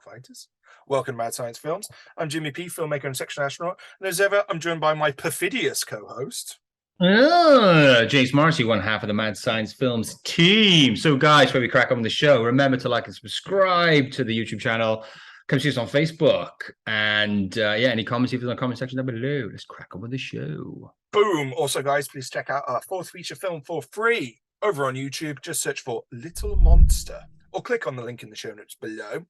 fighters. Welcome to Mad Science Films. I'm Jimmy P, filmmaker and section astronaut, and as ever, I'm joined by my perfidious co-host. James Morrissey, one half of the Mad Science Films team. So, guys, before we crack on the show, remember to like and subscribe to the YouTube channel. Come see us on Facebook. And any comments, leave them in the comment section down below. Let's crack on with the show. Boom. Also, guys, please check out our fourth feature film for free over on YouTube. Just search for Little Monster or click on the link in the show notes below.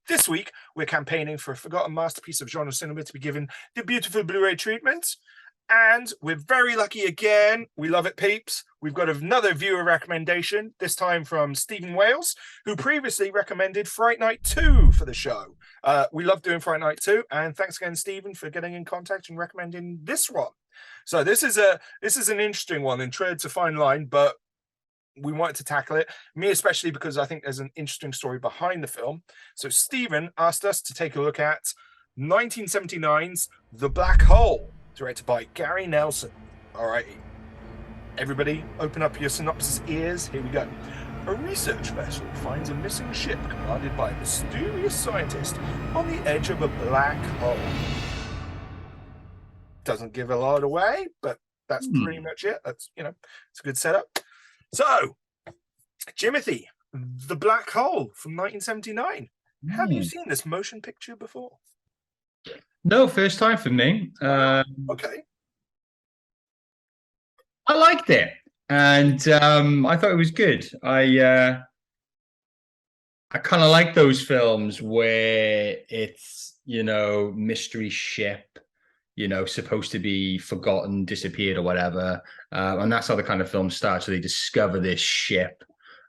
This week, we're campaigning for a forgotten masterpiece of genre cinema to be given the beautiful Blu Ray treatment. And we're very lucky again. We love it, peeps. We've got another viewer recommendation, this time from Stephen Wales, who previously recommended Fright Night 2 for the show. We love doing Fright Night 2, and thanks again, Stephen, for getting in contact and recommending this one. So this is an interesting one, and treads a fine line, but we wanted to tackle it, me especially, because I think there's an interesting story behind the film. So Stephen asked us to take a look at 1979's The Black Hole, directed by Gary Nelson. All right, everybody, open up your synopsis ears. Here we go. A research vessel finds a missing ship commanded by a mysterious scientist on the edge of a black hole. Doesn't give a lot away, but that's pretty much it. That's, it's a good setup. So, Jimothy, The Black Hole from 1979. Have you seen this motion picture before? No, first time for me. Okay. I liked it, and I thought it was good. I kind of like those films where it's, mystery ship, supposed to be forgotten, disappeared or whatever. And that's how the kind of film starts. So they discover this ship.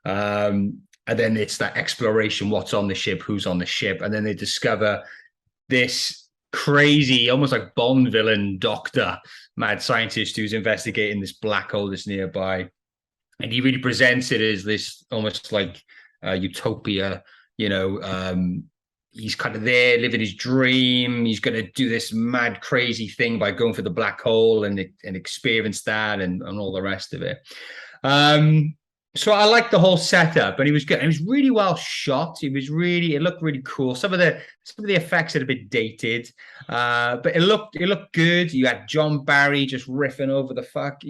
And then it's that exploration, what's on the ship, who's on the ship. And then they discover this crazy, almost like Bond villain doctor, mad scientist who's investigating this black hole that's nearby. And he really presents it as this almost like utopia, he's kind of there living his dream. He's going to do this mad, crazy thing by going for the black hole and experience that and all the rest of it. So I liked the whole setup, and he was good. It was really well shot. It looked really cool. Some of the effects are a bit dated, but it looked good. You had John Barry just riffing over the fuck,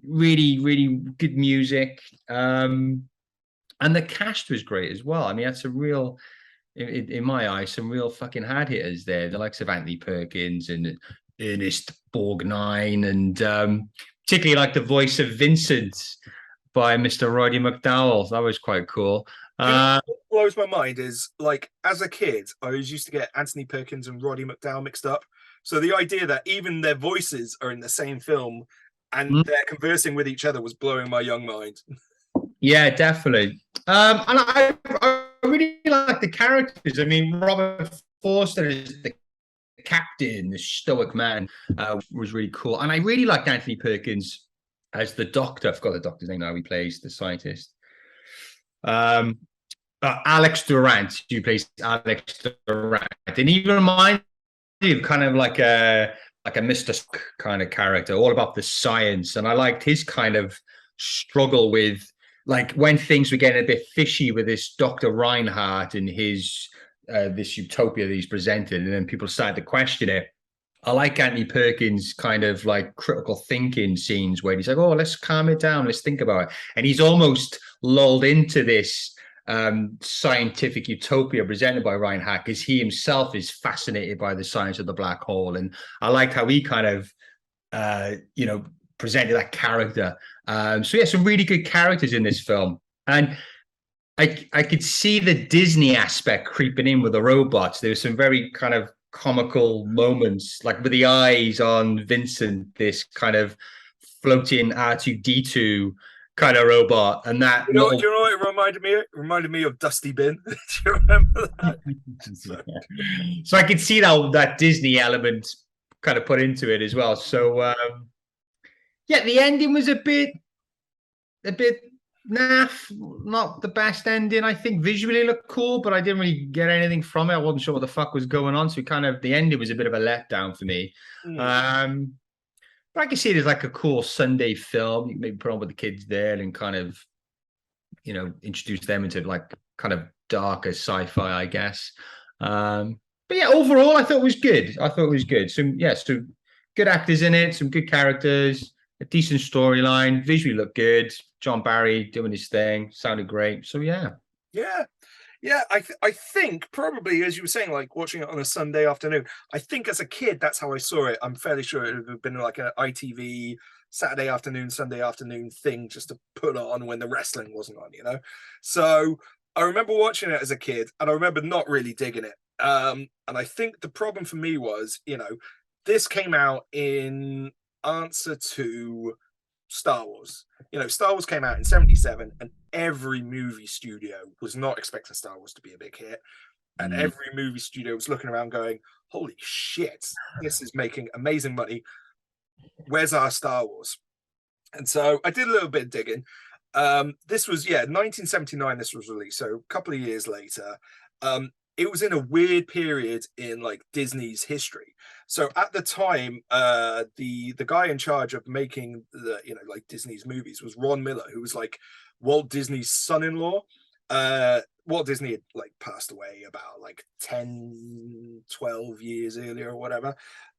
really, really good music. And the cast was great as well. I mean, that's a real, in my eyes, some real fucking hard hitters there. The likes of Anthony Perkins and Ernest Borgnine, and particularly like the voice of Vincent by Mr. Roddy McDowell. That was quite cool. What blows my mind is, like, as a kid, I always used to get Anthony Perkins and Roddy McDowell mixed up. So the idea that even their voices are in the same film and they're conversing with each other was blowing my young mind. Yeah, definitely. And I really like the characters. I mean, Robert Forster is the captain, the stoic man, was really cool. And I really liked Anthony Perkins as the doctor. I forgot the doctor's name now. He plays the scientist. Alex Durant, who plays Alex Durant. And he reminds me of kind of like a Mr. Spock kind of character, all about the science. And I liked his kind of struggle with, like, when things were getting a bit fishy with this Dr. Reinhardt and his this utopia that he's presented, and then people started to question it. I like Anthony Perkins' kind of like critical thinking scenes where he's like, oh, let's calm it down, let's think about it. And he's almost lulled into this scientific utopia presented by Reinhardt, because he himself is fascinated by the science of the black hole. And I liked how he kind of, presented that character. So yeah, some really good characters in this film. And I could see the Disney aspect creeping in with the robots. There was some very kind of comical moments, like with the eyes on Vincent, this kind of floating R2-D2 kind of robot, and that you know what it reminded me of? It reminded me of Dusty Bin. Do you remember that? So I could see that Disney element kind of put into it as well. So yeah, the ending was a bit naff, not the best ending. I think visually it looked cool, but I didn't really get anything from it. I wasn't sure what the fuck was going on, so the ending was a bit of a letdown for me. But I can see it as like a cool Sunday film. You can maybe put on with the kids there and kind of, introduce them into like kind of darker sci-fi, I guess. But yeah, overall, I thought it was good. I thought it was good. So good actors in it, some good characters, a decent storyline, visually looked good. John Barry doing his thing, sounded great. So yeah. Yeah, I think probably, as you were saying, like watching it on a Sunday afternoon. I think as a kid, that's how I saw it. I'm fairly sure it would have been like an ITV Saturday afternoon, Sunday afternoon thing just to put on when the wrestling wasn't on, you know? So I remember watching it as a kid and I remember not really digging it. And I think the problem for me was, this came out in answer to Star Wars. Star Wars came out in 77 and every movie studio was not expecting Star Wars to be a big hit. And every movie studio was looking around going, holy shit, this is making amazing money. Where's our Star Wars? And so I did a little bit of digging. This was, 1979 this was released, so a couple of years later. It was in a weird period in like Disney's history. So at the time, the guy in charge of making the like Disney's movies was Ron Miller, who was like Walt Disney's son-in-law. Walt Disney had like passed away about like 10, 12 years earlier or whatever.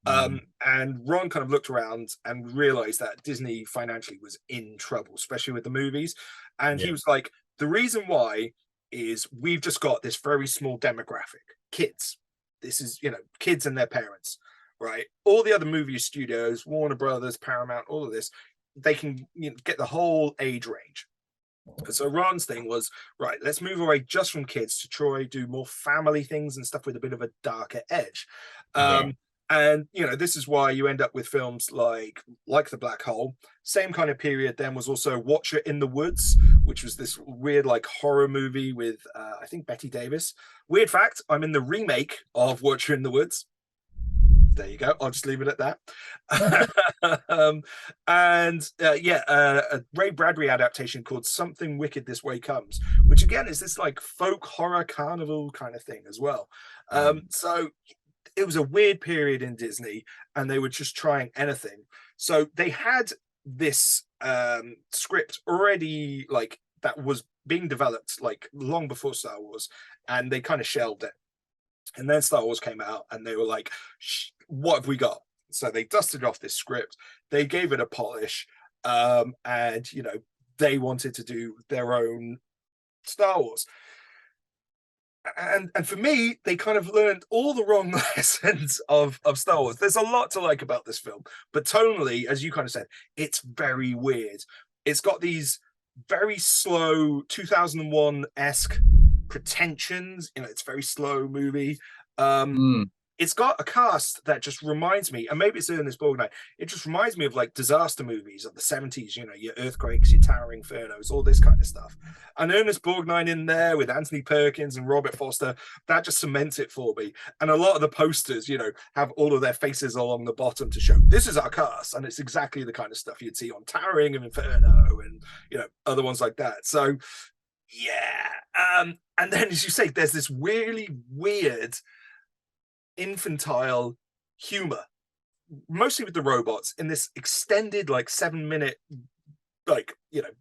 And Ron kind of looked around and realized that Disney financially was in trouble, especially with the movies. And he was like, the reason why is we've just got this very small demographic, kids. This is, kids and their parents, right? All the other movie studios, Warner Brothers, Paramount, all of this, they can get the whole age range. And so Ron's thing was, right, let's move away just from kids to try do more family things and stuff with a bit of a darker edge. And this is why you end up with films like The Black Hole. Same kind of period then was also Watcher in the Woods, which was this weird like horror movie with I think Bette Davis. Weird fact, I'm in the remake of Watcher in the Woods. There you go. I'll just leave it at that. A Ray Bradbury adaptation called Something Wicked This Way Comes, which again is this like folk horror carnival kind of thing as well. So it was a weird period in Disney and they were just trying anything. So they had this script already like that was being developed like long before Star Wars, and they kind of shelved it. And then Star Wars came out and they were like, what have we got? So they dusted off this script, they gave it a polish, and they wanted to do their own Star Wars. And for me, they kind of learned all the wrong lessons of Star Wars. There's a lot to like about this film, but tonally, as you kind of said, it's very weird. It's got these very slow 2001-esque pretensions. It's a very slow movie. It's got a cast that just reminds me, and maybe it's Ernest Borgnine, it just reminds me of like disaster movies of the 70s, your Earthquakes, your Towering Infernos, all this kind of stuff. And Ernest Borgnine in there with Anthony Perkins and Robert Foster, that just cements it for me. And a lot of the posters, have all of their faces along the bottom to show this is our cast. And it's exactly the kind of stuff you'd see on Towering Inferno and, other ones like that. So, yeah. And then, as you say, there's this really weird infantile humor, mostly with the robots, in this extended like 7-minute like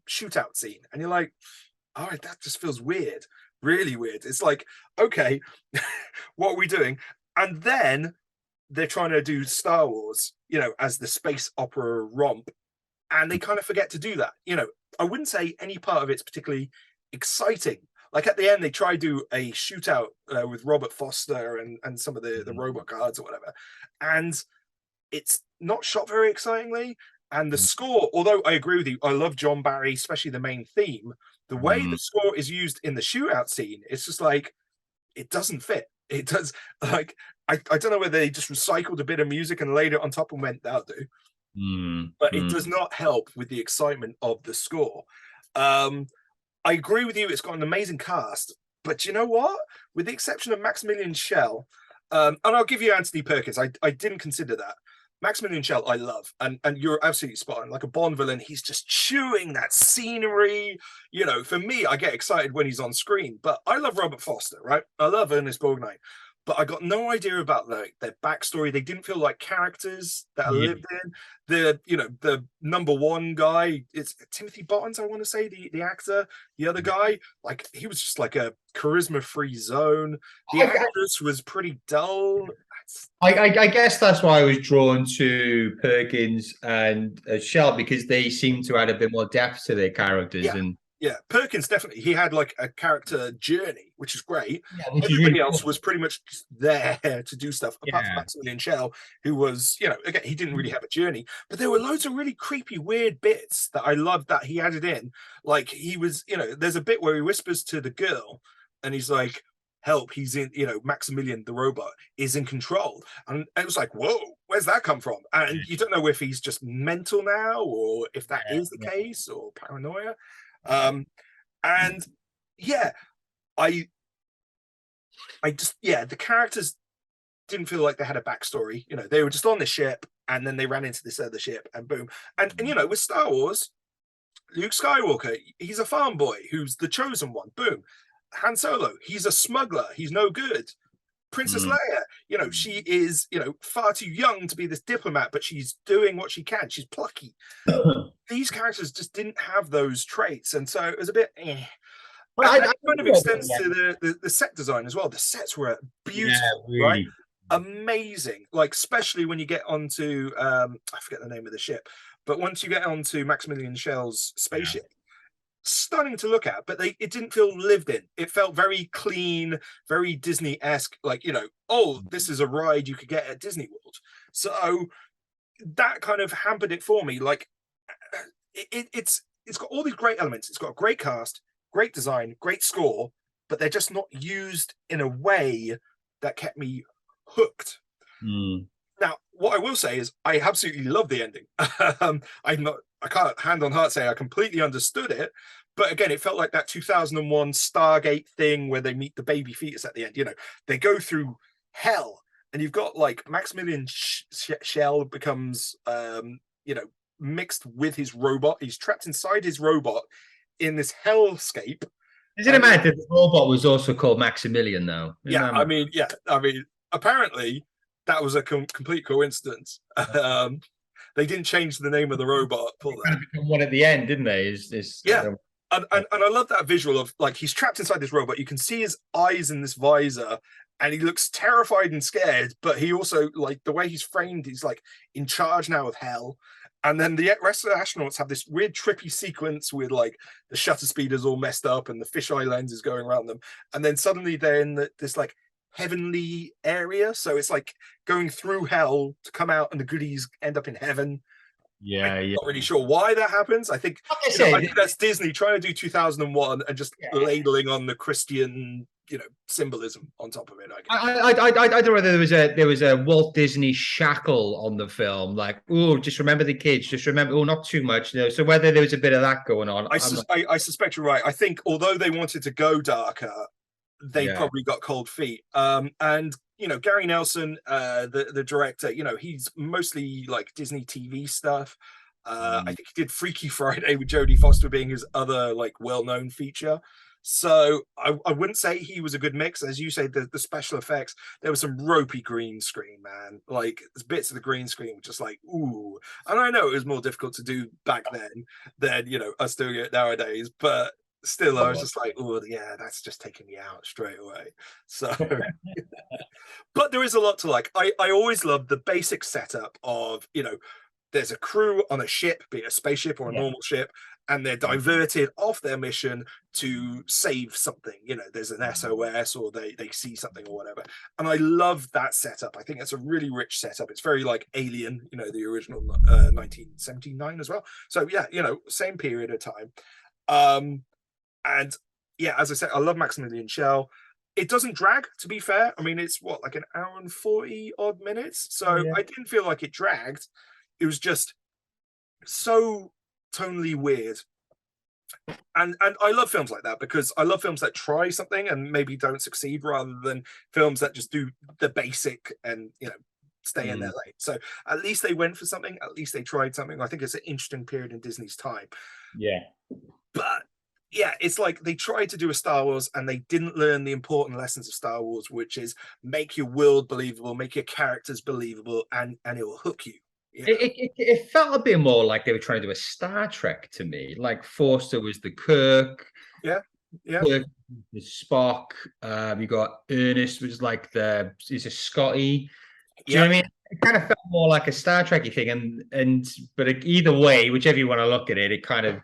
shootout scene, and you're like, all right, that just feels weird, really weird. It's like, okay, what are we doing? And then they're trying to do Star Wars as the space opera romp, and they kind of forget to do that. I wouldn't say any part of it's particularly exciting. Like at the end, they try to do a shootout with Robert Foster and some of the robot guards or whatever. And it's not shot very excitingly. And the score, although I agree with you, I love John Barry, especially the main theme. The way the score is used in the shootout scene, it's just like, it doesn't fit. It does, like, I don't know whether they just recycled a bit of music and laid it on top and went, that'll do. But it does not help with the excitement of the score. I agree with you. It's got an amazing cast, but you know what? With the exception of Maximilian Schell, and I'll give you Anthony Perkins. I didn't consider that. Maximilian Schell, I love, and you're absolutely spot on. Like a Bond villain, he's just chewing that scenery. For me, I get excited when he's on screen, but I love Robert Foster, right? I love Ernest Borgnine, but I got no idea about their backstory. They didn't feel like characters that I lived in. The number one guy, it's Timothy Bottoms, I want to say, the actor. The other guy, like, he was just like a charisma-free zone. The actress was pretty dull. I guess that's why I was drawn to Perkins and Shell, because they seem to add a bit more depth to their characters. Yeah, Perkins definitely. He had like a character journey, which is great. Yeah, which is Everybody really else cool. was pretty much just there to do stuff, apart from Yeah. Maximilian Schell, who was, again, he didn't really have a journey, but there were loads of really creepy, weird bits that I loved that he added in. Like, he was, there's a bit where he whispers to the girl, and he's like, "Help, he's in," Maximilian, the robot, is in control. And it was like, whoa, where's that come from? And you don't know if he's just mental now, or if that is the case, or paranoia. And yeah, I just, the characters didn't feel like they had a backstory. They were just on the ship, and then they ran into this other ship, and boom. And with Star Wars, Luke Skywalker, he's a farm boy who's the chosen one. Boom. Han Solo, he's a smuggler, he's no good. Princess Leia, she is, far too young to be this diplomat, but she's doing what she can. She's plucky. These characters just didn't have those traits, and so it was a bit Well, that kind of extends to the set design as well. The sets were beautiful, really. Right? Amazing. Like, especially when you get onto I forget the name of the ship, but once you get onto Maximilian Schell's spaceship, stunning to look at, but it didn't feel lived in. It felt very clean, very Disney-esque, like, this is a ride you could get at Disney World. So that kind of hampered it for me. Like, it's got all these great elements. It's got a great cast, great design, great score, but they're just not used in a way that kept me hooked. Now, what I will say is I absolutely love the ending. I can't hand on heart say I completely understood it, but again, it felt like that 2001 Stargate thing where they meet the baby fetus at the end. They go through hell, and you've got like Maximilian Schell becomes mixed with his robot. He's trapped inside his robot in this hellscape. Isn't it mad that the robot was also called Maximilian, though? I mean, apparently that was a complete coincidence. They didn't change the name of the robot for that. One at the end, didn't they? And I love that visual of, like, he's trapped inside this robot. You can see his eyes in this visor, and he looks terrified and scared, but he also, like, the way he's framed, he's like in charge now of hell. And then the rest of the astronauts have this weird trippy sequence with, like, the shutter speed is all messed up and the fisheye lens is going around them. And then suddenly they're in this like heavenly area. So it's like going through hell to come out, and the goodies end up in heaven. I'm not really sure why that happens. I think, I think that's Disney trying to do 2001 and just labeling on the Christian, symbolism on top of it. I don't know whether there was a Walt Disney shackle on the film, like, oh, just remember the kids, just remember, not too much. So whether there was a bit of that going on, I suspect you're right. I think although they wanted to go darker, they probably got cold feet. And Gary Nelson, the director, he's mostly like Disney TV stuff. I think he did Freaky Friday with Jodie Foster being his other, like, well-known feature. So I wouldn't say he was a good mix. As you say, the special effects, there was some ropey green screen, man. Like, bits of the green screen were just like, ooh. And I know it was more difficult to do back then than, us doing it nowadays, but still, I was just like, oh, yeah, that's just taking me out straight away. So, but there is a lot to like. I always love the basic setup of, there's a crew on a ship, be it a spaceship or a normal ship, and they're diverted off their mission to save something. There's an SOS, or they see something or whatever. And I love that setup. I think it's a really rich setup. It's very like Alien, the original 1979 as well. So yeah, same period of time. And yeah, as I said, I love Maximilian Schell. It doesn't drag, to be fair. I mean, it's like an hour and 40 odd minutes. So I didn't feel like it dragged. It was just so tonally weird. And I love films like that, because I love films that try something and maybe don't succeed, rather than films that just do the basic and, stay in their lane. So at least they went for something. At least they tried something. I think it's an interesting period in Disney's time. Yeah. But yeah, it's like they tried to do a Star Wars and they didn't learn the important lessons of Star Wars, which is make your world believable, make your characters believable, and it will hook you. You know? It felt a bit more like they were trying to do a Star Trek to me. Like Forster was the Kirk, Yeah, yeah, Kirk was the Spock. You got Ernest was like is a Scotty. Do you yeah. know what I mean? It kind of felt more like a Star Trekky thing, but either way, whichever you want to look at it, it kind of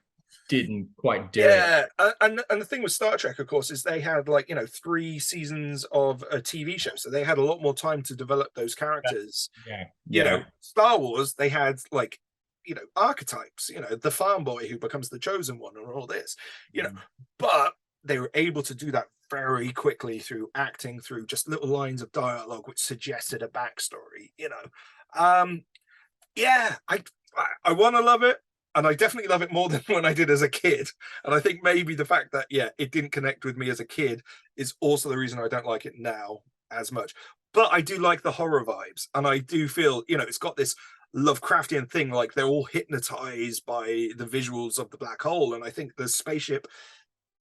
didn't quite do it. Yeah, and the thing with Star Trek, of course, is they had like 3 seasons of a TV show, so they had a lot more time to develop those characters. Yeah, You know, yeah. Star Wars, they had like archetypes. The farm boy who becomes the chosen one, and all this. But they were able to do that very quickly through acting, through just little lines of dialogue which suggested a backstory. Yeah, I want to love it. And I definitely love it more than when I did as a kid. And I think maybe the fact that, it didn't connect with me as a kid is also the reason I don't like it now as much. But I do like the horror vibes. And I do feel, it's got this Lovecraftian thing, like they're all hypnotized by the visuals of the black hole. And I think the spaceship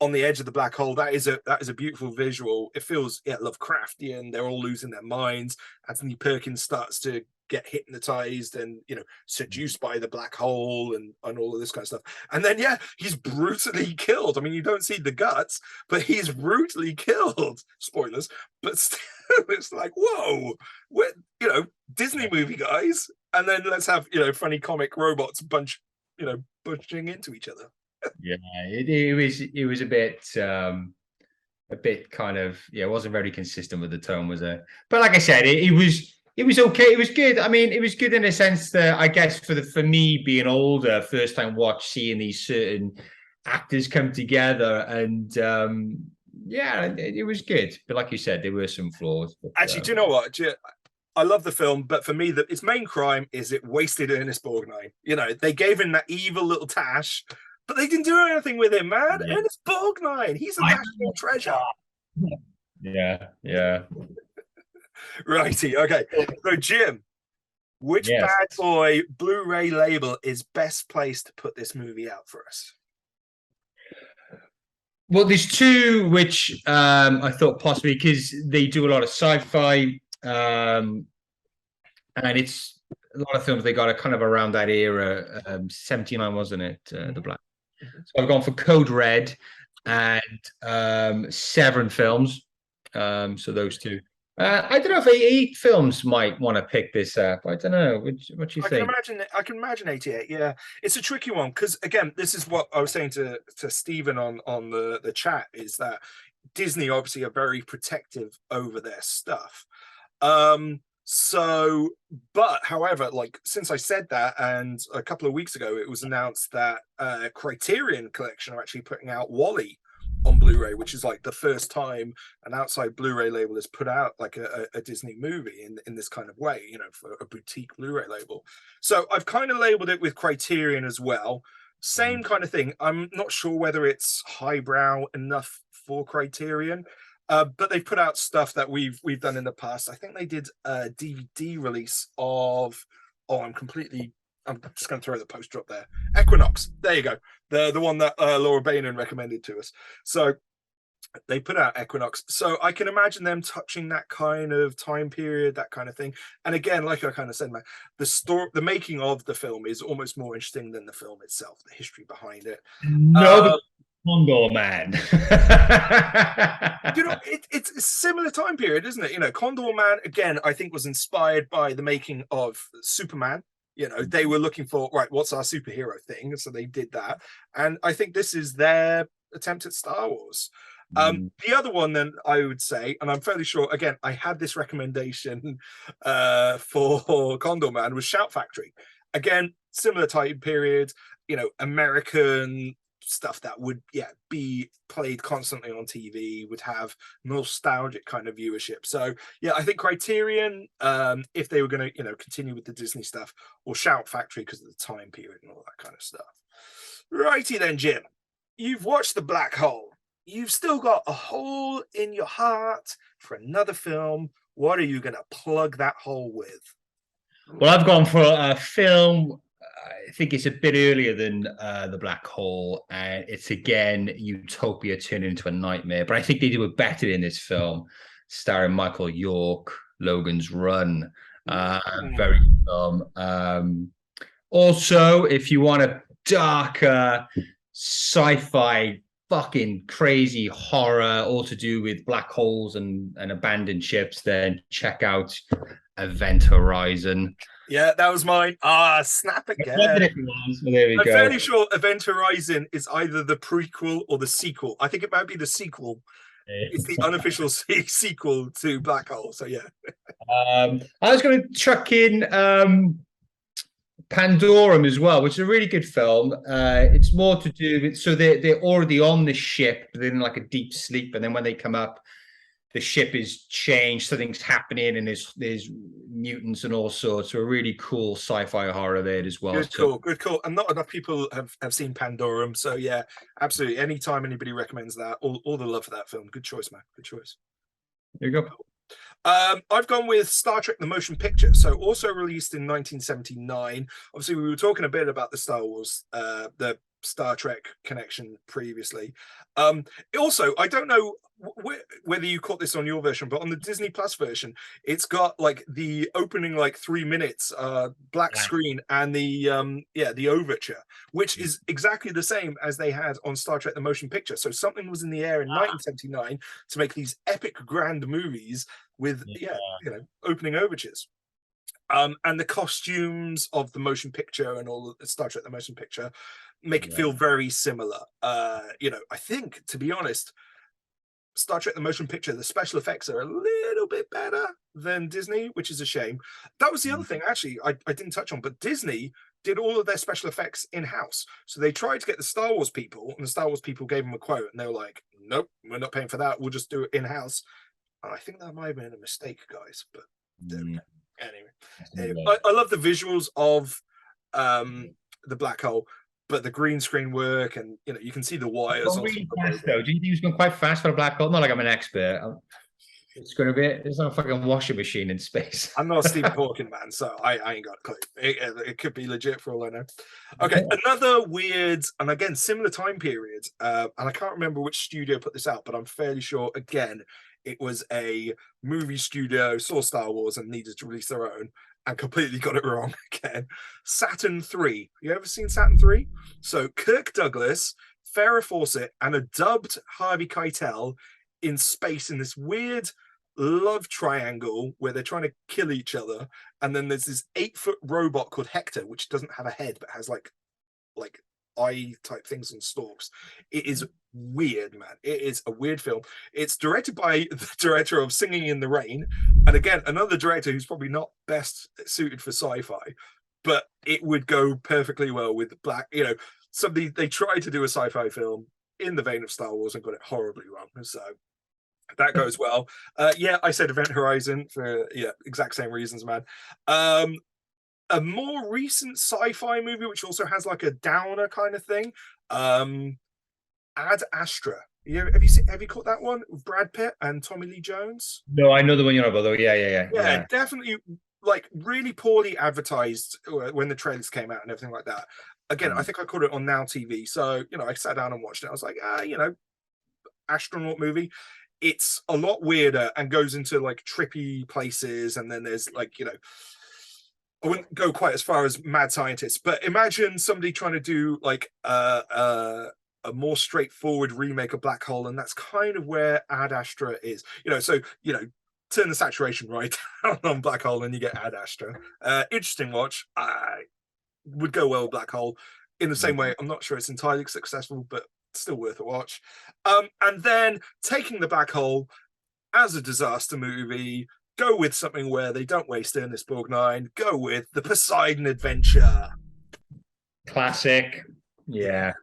on the edge of the black hole, that is a beautiful visual. It feels Lovecraftian. They're all losing their minds. Anthony Perkins starts to get hypnotized and seduced by the black hole and all of this kind of stuff. And then he's brutally killed. I mean, you don't see the guts, but he's brutally killed. Spoilers, but still, it's like, whoa, we're Disney movie guys, and then let's have funny comic robots bunching into each other. Yeah, it was a bit kind of, it wasn't very consistent with the tone, was it? But like I said, it was okay. It was good. I mean, it was good in a sense that I guess for me being older, first time watch, seeing these certain actors come together, and it was good. But like you said, there were some flaws. But, actually, do you know what? I love the film, but for me, its main crime is it wasted Ernest Borgnine. They gave him that evil little tash, but they didn't do anything with him, man. Yeah. Ernest Borgnine, he's a national treasure. Yeah. Righty, okay. So, Jim, which bad boy Blu Ray label is best placed to put this movie out for us? Well, there's two which I thought possibly, because they do a lot of sci-fi, and it's a lot of films they got kind of around that era. 79, wasn't it? The Black. So I've gone for Code Red and Severin films. So those two. I don't know if 88 films might want to pick this up. I don't know. What do you think? I can imagine 88. Yeah, it's a tricky one because again, this is what I was saying to Stephen on the chat, is that Disney obviously are very protective over their stuff. So, but however, like since I said that, and a couple of weeks ago, it was announced that Criterion Collection are actually putting out Wall-E on Blu-ray, which is like the first time an outside Blu-ray label has put out like a Disney movie in this kind of way, for a boutique Blu-ray label. So I've kind of labeled it with Criterion as well. Same kind of thing. I'm not sure whether it's highbrow enough for Criterion, but they've put out stuff that we've done in the past. I think they did a DVD release of. I'm just going to throw the poster up there. Equinox. There you go. The one that Laura Bainan recommended to us. So they put out Equinox. So I can imagine them touching that kind of time period, that kind of thing. And again, like I kind of said, man, the making of the film is almost more interesting than the film itself, the history behind it. No, Condorman. It's a similar time period, isn't it? Condorman, again, I think was inspired by the making of Superman. They were looking for, right, what's our superhero thing? So they did that. And I think this is their attempt at Star Wars. The other one, then, I would say, and I'm fairly sure, again, I had this recommendation for Condorman, was Shout Factory. Again, similar time period, American stuff that would be played constantly on TV, would have nostalgic kind of viewership. So I think Criterion, if they were going to continue with the Disney stuff, or Shout Factory because of the time period and all that kind of stuff. Righty then, Jim, you've watched The Black Hole. You've still got a hole in your heart for another film. What are you going to plug that hole with? Well, I've gone for a film I think it's a bit earlier than the Black Hole, and it's again utopia turned into a nightmare. But I think they do it better in this film, starring Michael York, Logan's Run. Very good film. Also, if you want a darker sci-fi, fucking crazy horror, all to do with black holes and abandoned ships, then check out Event Horizon. Yeah, that was mine. Snap again. There we I'm go. fairly sure Event Horizon is either the prequel or the sequel. I think it might be the sequel. It's the unofficial sequel to Black Hole. So yeah. I was going to chuck in Pandorum as well, which is a really good film. It's more to do with, so they're already on the ship, they're in like a deep sleep, and then when they come up, the ship is changed, something's happening, and there's mutants and all sorts. So a really cool sci-fi horror there as well. Good call. And not enough people have seen Pandorum. So yeah, absolutely. Anytime anybody recommends that, all the love for that film. Good choice, man. Good choice. There you go. I've gone with Star Trek the Motion Picture, so also released in 1979. Obviously, we were talking a bit about the Star Wars, the Star Trek connection previously. Also, I don't know whether you caught this on your version, but on the Disney Plus version, it's got like the opening like 3 minutes black screen and the overture, which is exactly the same as they had on Star Trek the Motion Picture. So something was in the air in 1979 to make these epic grand movies with opening overtures. And the costumes of the motion picture and all of the Star Trek the Motion Picture make it feel very similar. I think, to be honest, Star Trek the Motion Picture, the special effects are a little bit better than Disney, which is a shame. That was the other thing, actually, I didn't touch on, but Disney did all of their special effects in-house. So they tried to get the Star Wars people, and the Star Wars people gave them a quote, and they were like, nope, we're not paying for that. We'll just do it in-house. And I think that might have been a mistake, guys, but there we go. Anyway, I love the visuals of the black hole, but the green screen work, and you can see the wires. Really fast, though. Do you think it's going quite fast for a black hole? Not like I'm an expert. It's going to be. It's not a fucking washing machine in space. I'm not a Stephen Hawking man, so I ain't got a clue. It could be legit for all I know. Okay, another weird and again similar time period, and I can't remember which studio put this out, but I'm fairly sure again it was a movie studio saw Star Wars and needed to release their own and completely got it wrong again. Saturn 3. You ever seen Saturn 3? So Kirk Douglas, Farrah Fawcett, and a dubbed Harvey Keitel in space in this weird love triangle where they're trying to kill each other. And then there's this 8-foot robot called Hector, which doesn't have a head, but has like eye type things on stalks. It is weird, man. It is a weird film. It's directed by the director of Singing in the Rain, and again another director who's probably not best suited for sci-fi, but it would go perfectly well with black. They tried to do a sci-fi film in the vein of Star Wars and got it horribly wrong, so that goes well. I said Event Horizon for exact same reasons, man. A more recent sci-fi movie, which also has like a downer kind of thing, Ad Astra. Have you caught that one with Brad Pitt and Tommy Lee Jones? No, I know the one you're on about though. Yeah. Definitely like really poorly advertised when the trailers came out and everything like that. Again, I think I caught it on Now TV. So, I sat down and watched it. I was like, astronaut movie. It's a lot weirder and goes into like trippy places. And then there's like, I wouldn't go quite as far as mad scientists, but imagine somebody trying to do like a more straightforward remake of Black Hole, and that's kind of where Ad Astra is. Turn the saturation right down on Black Hole, and you get Ad Astra. Interesting watch. I would go well with Black Hole. In the same way, I'm not sure it's entirely successful, but still worth a watch. And then taking the Black Hole as a disaster movie. Go with something where they don't waste Ernest Borgnine. Go with the Poseidon Adventure. Classic. Yeah.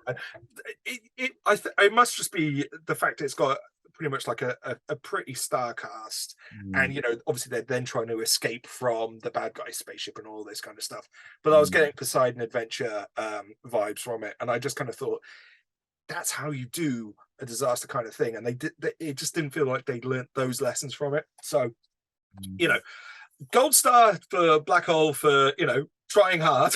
It must just be the fact it's got pretty much like a pretty star cast. And, obviously they're then trying to escape from the bad guy spaceship and all this kind of stuff. But I was getting Poseidon Adventure vibes from it. And I just kind of thought, that's how you do a disaster kind of thing. And it just didn't feel like they'd learnt those lessons from it. So, gold star for Black Hole for, trying hard.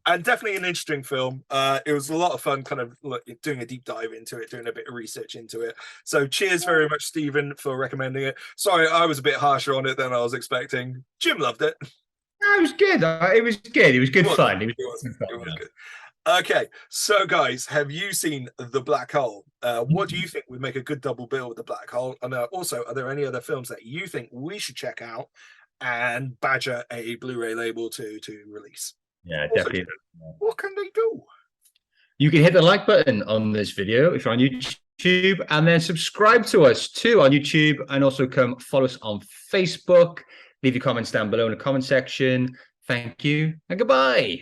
And definitely an interesting film. It was a lot of fun kind of doing a deep dive into it, doing a bit of research into it. So cheers very much, Stephen, for recommending it. Sorry, I was a bit harsher on it than I was expecting. Jim loved it. It was good. It was good. It was good fun. It was good. Okay, so guys, have you seen The Black Hole? What do you think would make a good double bill with The Black Hole? And also, are there any other films that you think we should check out and badger a Blu-ray label to release? Yeah, Also, definitely. what can they do? You can hit the like button on this video if you're on YouTube, and then subscribe to us too on YouTube, and also come follow us on Facebook. Leave your comments down below in the comment section. Thank you and goodbye.